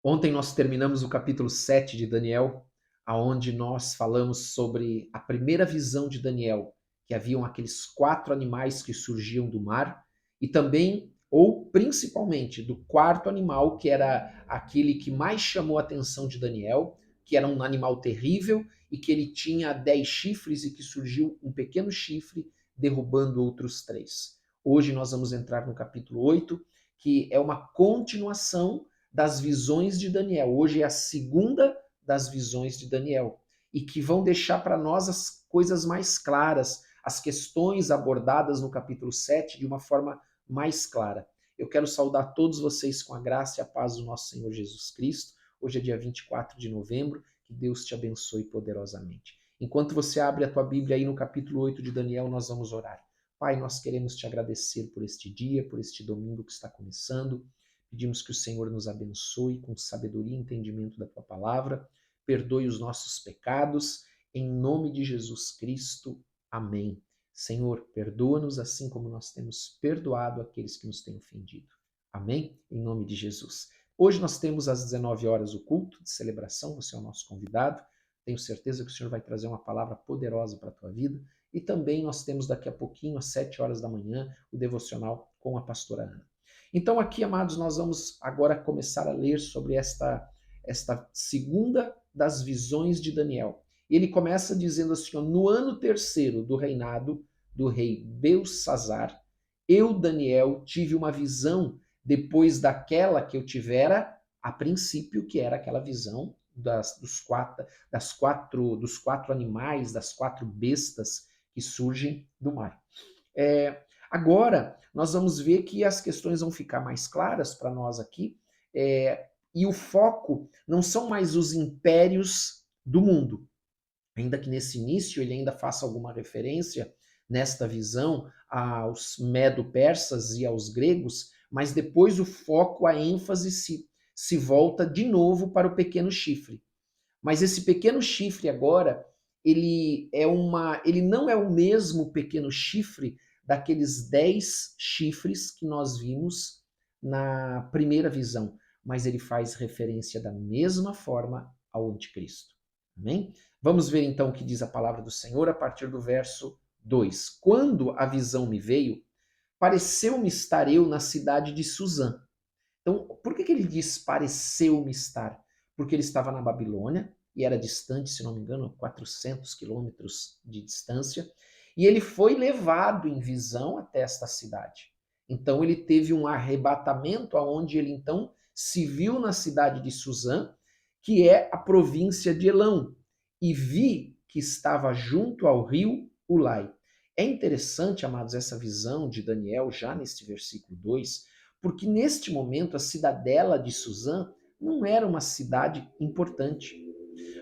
Ontem nós terminamos o capítulo 7 de Daniel, aonde nós falamos sobre a primeira visão de Daniel, que haviam aqueles 4 animais que surgiam do mar, e também, ou principalmente, do quarto animal, que era aquele que mais chamou a atenção de Daniel, que era um animal terrível e que ele tinha 10 chifres e que surgiu um pequeno chifre derrubando outros 3. Hoje nós vamos entrar no capítulo 8, que é uma continuação das visões de Daniel. Hoje é a segunda das visões de Daniel. E que vão deixar para nós as coisas mais claras, as questões abordadas no capítulo 7 de uma forma mais clara. Eu quero saudar todos vocês com a graça e a paz do nosso Senhor Jesus Cristo. Hoje é dia 24 de novembro. Que Deus te abençoe poderosamente. Enquanto você abre a tua Bíblia aí no capítulo 8 de Daniel, nós vamos orar. Pai, nós queremos te agradecer por este dia, por este domingo que está começando. Pedimos que o Senhor nos abençoe com sabedoria e entendimento da tua palavra, perdoe os nossos pecados, em nome de Jesus Cristo. Amém. Senhor, perdoa-nos assim como nós temos perdoado aqueles que nos têm ofendido. Amém? Em nome de Jesus. Hoje nós temos às 19 horas o culto de celebração, você é o nosso convidado. Tenho certeza que o Senhor vai trazer uma palavra poderosa para a tua vida. E também nós temos daqui a pouquinho, às 7 horas da manhã, o devocional com a pastora Ana. Então aqui, amados, nós vamos agora começar a ler sobre esta segunda das visões de Daniel. E ele começa dizendo assim, ó, no ano terceiro do reinado do rei Belsassar, eu, Daniel, tive uma visão depois daquela que eu tivera a princípio, que era aquela visão dos quatro animais, das 4 bestas que surgem do mar. Agora, nós vamos ver que as questões vão ficar mais claras para nós aqui, e o foco não são mais os impérios do mundo, ainda que nesse início ele ainda faça alguma referência nesta visão aos medo-persas e aos gregos, mas depois o foco, a ênfase se volta de novo para o pequeno chifre. Mas esse pequeno chifre agora, ele não é o mesmo pequeno chifre daqueles 10 chifres que nós vimos na primeira visão, mas ele faz referência da mesma forma ao anticristo. Amém? Vamos ver então o que diz a palavra do Senhor a partir do verso 2. Quando a visão me veio, pareceu-me estar eu na cidade de Suzã. Então, por que ele diz pareceu-me estar? Porque ele estava na Babilônia e era distante, se não me engano, 400 quilômetros de distância, e ele foi levado em visão até esta cidade. Então ele teve um arrebatamento aonde ele então se viu na cidade de Suzã, que é a província de Elão, e vi que estava junto ao rio Ulai. É interessante, amados, essa visão de Daniel já neste versículo 2, porque neste momento a cidadela de Suzã não era uma cidade importante.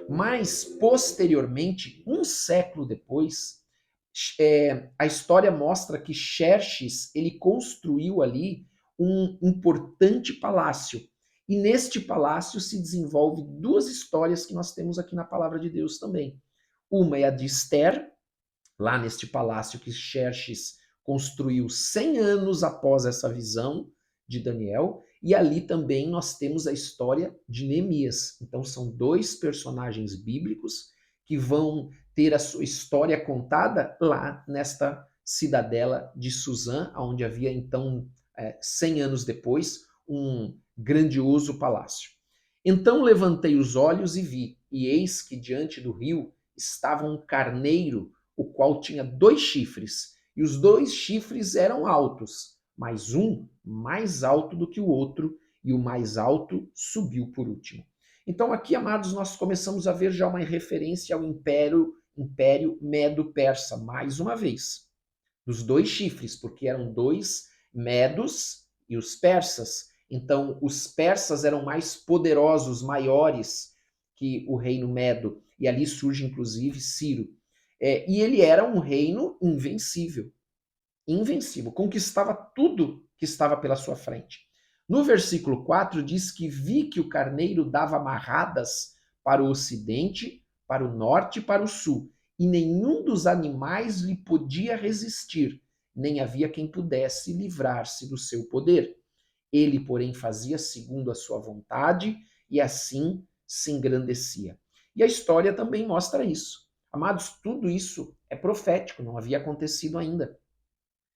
Mas, posteriormente, um século depois, a história mostra que Xerxes ele construiu ali um importante palácio. E neste palácio se desenvolve 2 histórias que nós temos aqui na palavra de Deus também. Uma é a de Esther, lá neste palácio que Xerxes construiu 100 anos após essa visão de Daniel, e ali também nós temos a história de Neemias. Então são 2 personagens bíblicos que vão ter a sua história contada lá nesta cidadela de Suzã, onde havia então, 100 anos depois, um grandioso palácio. Então levantei os olhos e vi, e eis que diante do rio estava um carneiro, o qual tinha 2 chifres, e os 2 chifres eram altos, mas um mais alto do que o outro, e o mais alto subiu por último. Então aqui, amados, nós começamos a ver já uma referência ao Império Medo-Persa, mais uma vez, dos 2 chifres, porque eram 2 medos e os persas. Então os persas eram mais poderosos, maiores que o reino medo, e ali surge inclusive Ciro. E ele era um reino invencível, invencível, conquistava tudo que estava pela sua frente. No versículo 4 diz que vi que o carneiro dava amarradas para o ocidente, para o norte e para o sul, e nenhum dos animais lhe podia resistir, nem havia quem pudesse livrar-se do seu poder. Ele, porém, fazia segundo a sua vontade e assim se engrandecia. E a história também mostra isso. Amados, tudo isso é profético, não havia acontecido ainda.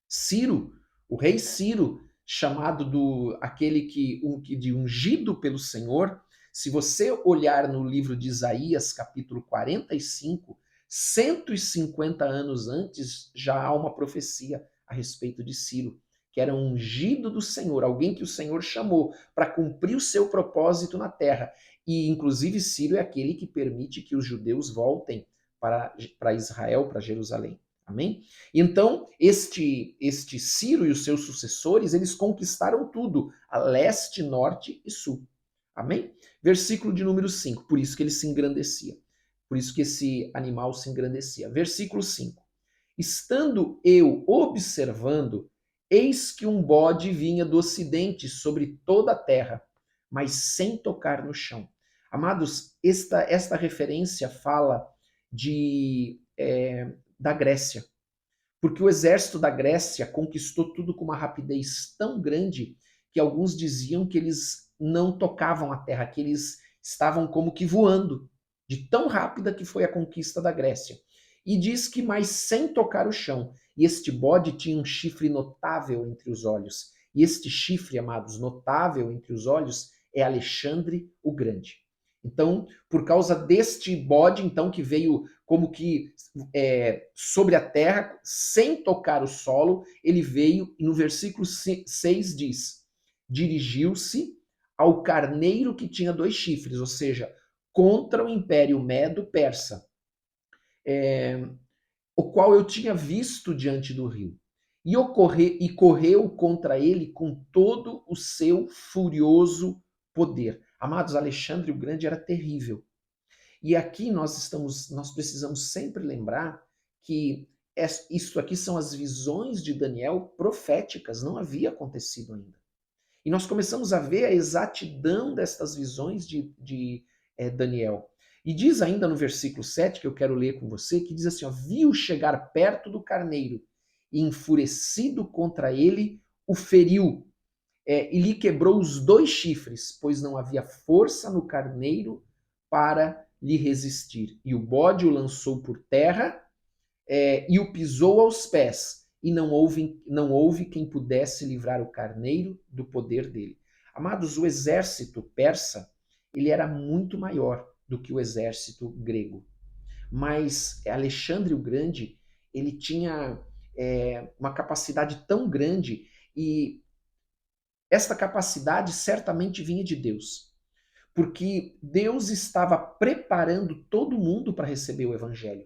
Ciro, o rei Ciro, chamado do aquele que de ungido pelo Senhor, se você olhar no livro de Isaías, capítulo 45, 150 anos antes, já há uma profecia a respeito de Ciro, que era um ungido do Senhor, alguém que o Senhor chamou para cumprir o seu propósito na terra. E, inclusive, Ciro é aquele que permite que os judeus voltem para Israel, para Jerusalém. Amém? Então, este Ciro e os seus sucessores, eles conquistaram tudo, a leste, norte e sul. Amém? Versículo de número 5, por isso que ele se engrandecia. Por isso que esse animal se engrandecia. Versículo 5. Estando eu observando, eis que um bode vinha do ocidente sobre toda a terra, mas sem tocar no chão. Amados, esta referência fala da Grécia, porque o exército da Grécia conquistou tudo com uma rapidez tão grande que alguns diziam que eles não tocavam a terra, que eles estavam como que voando, de tão rápida que foi a conquista da Grécia. E diz que mais sem tocar o chão. E este bode tinha um chifre notável entre os olhos. E este chifre, amados, notável entre os olhos, é Alexandre o Grande. Então, por causa deste bode, então, que veio como que sobre a terra, sem tocar o solo, ele veio, e no versículo 6 diz, dirigiu-se ao carneiro que tinha 2 chifres, ou seja, contra o Império Medo-Persa, o qual eu tinha visto diante do rio. E correu contra ele com todo o seu furioso poder. Amados, Alexandre o Grande era terrível. E aqui nós precisamos sempre lembrar que isso aqui são as visões de Daniel proféticas, não havia acontecido ainda. E nós começamos a ver a exatidão destas visões de Daniel. E diz ainda no versículo 7, que eu quero ler com você, que diz assim, ó, viu chegar perto do carneiro e enfurecido contra ele, o feriu e lhe quebrou os 2 chifres, pois não havia força no carneiro para lhe resistir. E o bode o lançou por terra e o pisou aos pés, e não houve quem pudesse livrar o carneiro do poder dele. Amados, o exército persa, ele era muito maior do que o exército grego. Mas Alexandre o Grande, ele tinha uma capacidade tão grande, e esta capacidade certamente vinha de Deus. Porque Deus estava preparando todo mundo para receber o evangelho.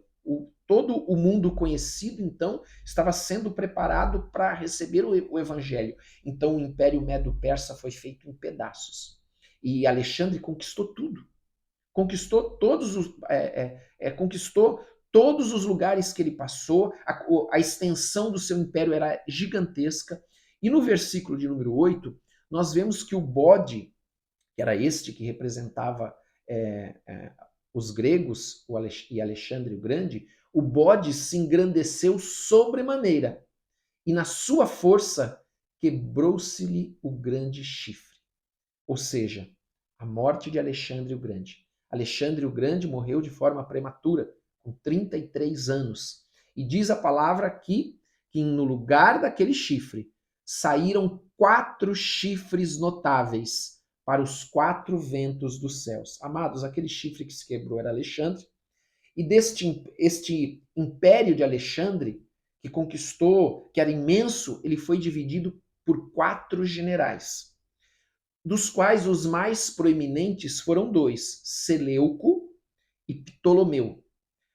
Todo o mundo conhecido, então, estava sendo preparado para receber o evangelho. Então, o Império Medo-Persa foi feito em pedaços. E Alexandre conquistou tudo. Conquistou conquistou todos os lugares que ele passou. A extensão do seu império era gigantesca. E no versículo de número 8, nós vemos que o bode, que era este que representava os gregos e Alexandre o Grande, o bode se engrandeceu sobremaneira, e na sua força quebrou-se-lhe o grande chifre. Ou seja, a morte de Alexandre o Grande. Alexandre o Grande morreu de forma prematura, com 33 anos. E diz a palavra aqui que no lugar daquele chifre saíram 4 chifres notáveis para os 4 ventos dos céus. Amados, aquele chifre que se quebrou era Alexandre, e este império de Alexandre, que conquistou, que era imenso, ele foi dividido por 4 generais, dos quais os mais proeminentes foram 2, Seleuco e Ptolomeu.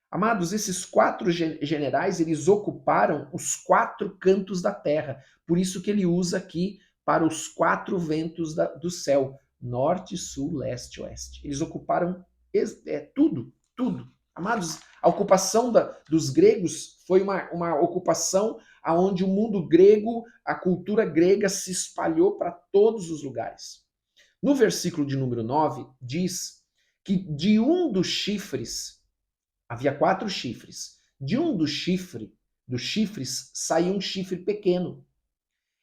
Amados, esses 4 generais, eles ocuparam os 4 cantos da terra. Por isso que ele usa aqui para os 4 ventos do céu, norte, sul, leste, oeste. Eles ocuparam tudo, tudo. Amados, a ocupação dos gregos foi uma ocupação onde o mundo grego, a cultura grega se espalhou para todos os lugares. No versículo de número 9, diz que de um dos chifres, havia 4 chifres. De um dos chifres saiu um chifre pequeno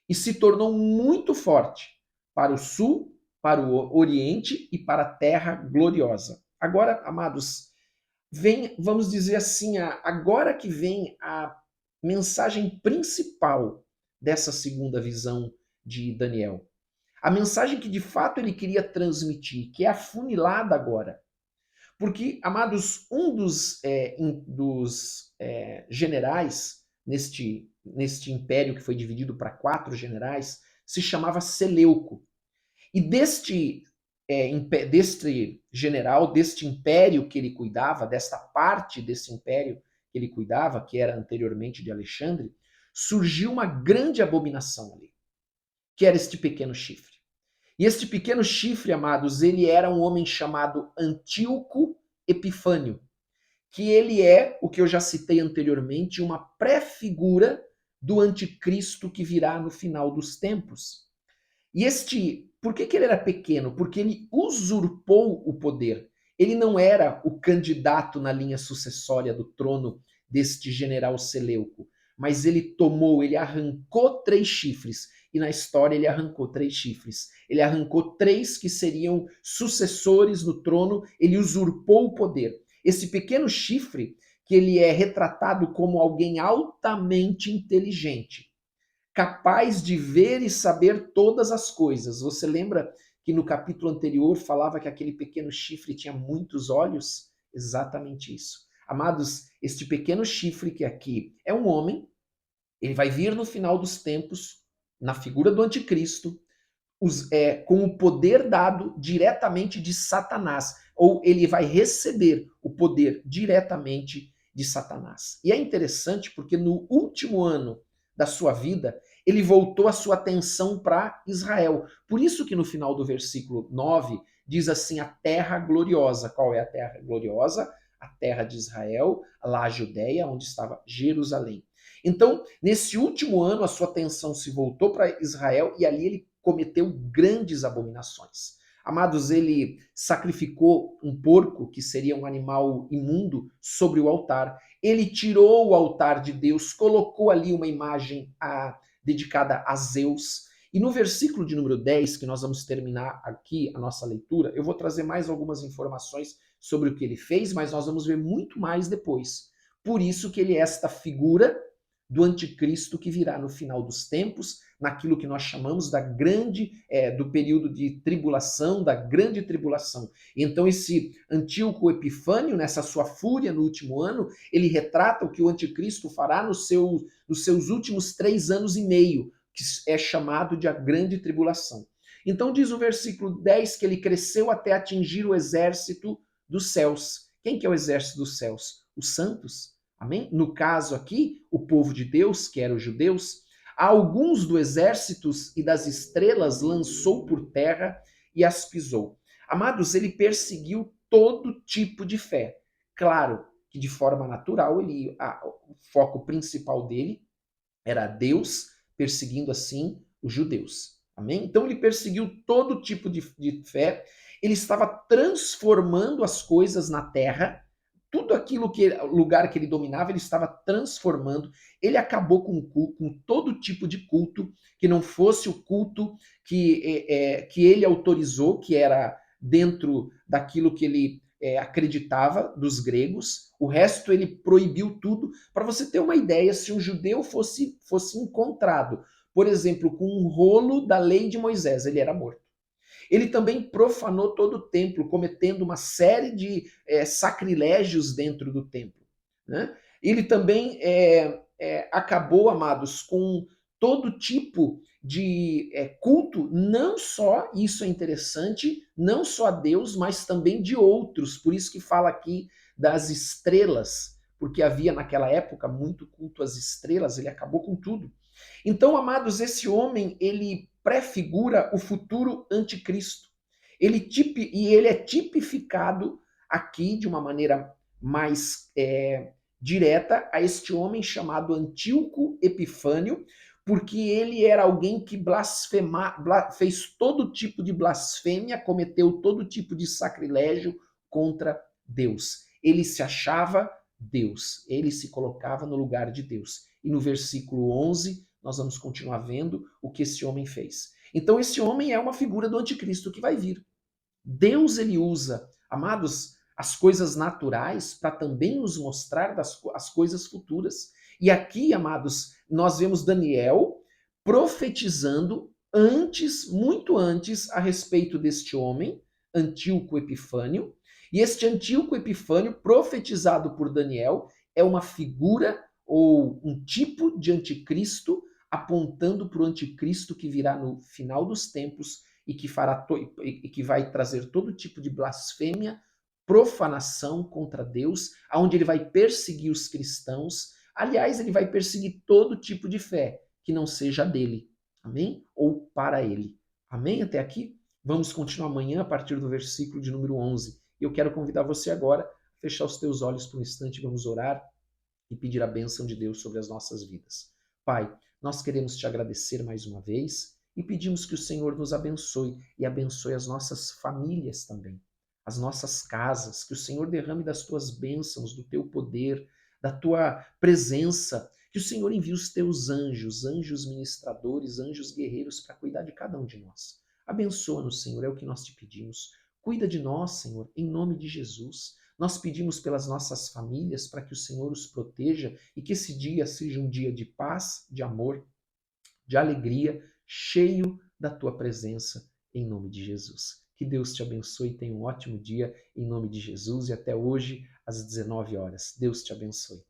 e se tornou muito forte para o sul, para o Oriente e para a Terra Gloriosa. Agora, amados, vem, vamos dizer assim, agora que vem a mensagem principal dessa segunda visão de Daniel. A mensagem que de fato ele queria transmitir, que é afunilada agora. Porque, amados, um dos generais neste império que foi dividido para 4 generais se chamava Seleuco. E deste general, deste império que ele cuidava, desta parte desse império que ele cuidava, que era anteriormente de Alexandre, surgiu uma grande abominação ali, que era este pequeno chifre. E este pequeno chifre, amados, ele era um homem chamado Antíoco Epifânio, que ele é, o que eu já citei anteriormente, uma pré-figura do anticristo que virá no final dos tempos. E por que ele era pequeno? Porque ele usurpou o poder. Ele não era o candidato na linha sucessória do trono deste general Seleuco, mas ele arrancou 3 chifres. E na história ele arrancou 3 chifres. Ele arrancou 3 que seriam sucessores no trono, ele usurpou o poder. Esse pequeno chifre, que ele é retratado como alguém altamente inteligente, capaz de ver e saber todas as coisas. Você lembra que no capítulo anterior falava que aquele pequeno chifre tinha muitos olhos? Exatamente isso. Amados, este pequeno chifre que aqui é um homem, ele vai vir no final dos tempos, na figura do anticristo, com o poder dado diretamente de Satanás, ou ele vai receber o poder diretamente de Satanás. E é interessante porque no último ano da sua vida, ele voltou a sua atenção para Israel. Por isso que no final do versículo 9 diz assim: a terra gloriosa. Qual é a terra gloriosa? A terra de Israel, lá a Judéia, onde estava Jerusalém. Então, nesse último ano, a sua atenção se voltou para Israel e ali ele cometeu grandes abominações. Amados, ele sacrificou um porco, que seria um animal imundo, sobre o altar. Ele tirou o altar de Deus, colocou ali uma imagem dedicada a Zeus. E no versículo de número 10, que nós vamos terminar aqui a nossa leitura, eu vou trazer mais algumas informações sobre o que ele fez, mas nós vamos ver muito mais depois. Por isso que ele é esta figura do anticristo que virá no final dos tempos, naquilo que nós chamamos do período de tribulação, da grande tribulação. Então esse Antíoco Epifânio, nessa sua fúria no último ano, ele retrata o que o anticristo fará nos seus últimos 3 anos e meio, que é chamado de a grande tribulação. Então diz o versículo 10 que ele cresceu até atingir o exército dos céus. Quem que é o exército dos céus? Os santos. Amém? No caso aqui, o povo de Deus, que eram os judeus, alguns do exércitos e das estrelas lançou por terra e as pisou. Amados, ele perseguiu todo tipo de fé. Claro que de forma natural, o foco principal dele era Deus, perseguindo assim os judeus. Amém? Então ele perseguiu todo tipo de fé, ele estava transformando as coisas na terra, tudo aquilo lugar que ele dominava, ele estava transformando. Ele acabou com todo tipo de culto que não fosse o culto que ele autorizou, que era dentro daquilo que ele acreditava dos gregos. O resto ele proibiu tudo. Para você ter uma ideia, se um judeu fosse encontrado, por exemplo, com um rolo da lei de Moisés, ele era morto. Ele também profanou todo o templo, cometendo uma série de sacrilégios dentro do templo. Né? Ele também acabou, amados, com todo tipo de culto, não só, isso é interessante, não só a Deus, mas também de outros. Por isso que fala aqui das estrelas, porque havia naquela época muito culto às estrelas, ele acabou com tudo. Então, amados, esse homem, ele prefigura o futuro anticristo. E ele é tipificado aqui de uma maneira mais direta a este homem chamado Antíoco Epifânio, porque ele era alguém que fez todo tipo de blasfêmia, cometeu todo tipo de sacrilégio contra Deus. Ele se achava Deus, ele se colocava no lugar de Deus. E no versículo 11, nós vamos continuar vendo o que esse homem fez. Então esse homem é uma figura do anticristo que vai vir. Deus ele usa, amados, as coisas naturais para também nos mostrar as coisas futuras. E aqui, amados, nós vemos Daniel profetizando antes, muito antes, a respeito deste homem, Antíoco Epifânio. E este Antíoco Epifânio, profetizado por Daniel, é uma figura ou um tipo de anticristo apontando para o anticristo que virá no final dos tempos e que vai trazer todo tipo de blasfêmia, profanação contra Deus, aonde ele vai perseguir os cristãos. Aliás, ele vai perseguir todo tipo de fé que não seja dele. Amém? Ou para ele. Amém até aqui? Vamos continuar amanhã a partir do versículo de número 11. Eu quero convidar você agora a fechar os teus olhos por um instante, vamos orar e pedir a bênção de Deus sobre as nossas vidas. Pai, nós queremos te agradecer mais uma vez e pedimos que o Senhor nos abençoe e abençoe as nossas famílias também, as nossas casas, que o Senhor derrame das tuas bênçãos, do teu poder, da tua presença, que o Senhor envie os teus anjos, anjos ministradores, anjos guerreiros para cuidar de cada um de nós. Abençoa-nos, Senhor, é o que nós te pedimos. Cuida de nós, Senhor, em nome de Jesus. Nós pedimos pelas nossas famílias para que o Senhor os proteja e que esse dia seja um dia de paz, de amor, de alegria, cheio da tua presença, em nome de Jesus. Que Deus te abençoe e tenha um ótimo dia, em nome de Jesus, e até hoje, às 19 horas. Deus te abençoe.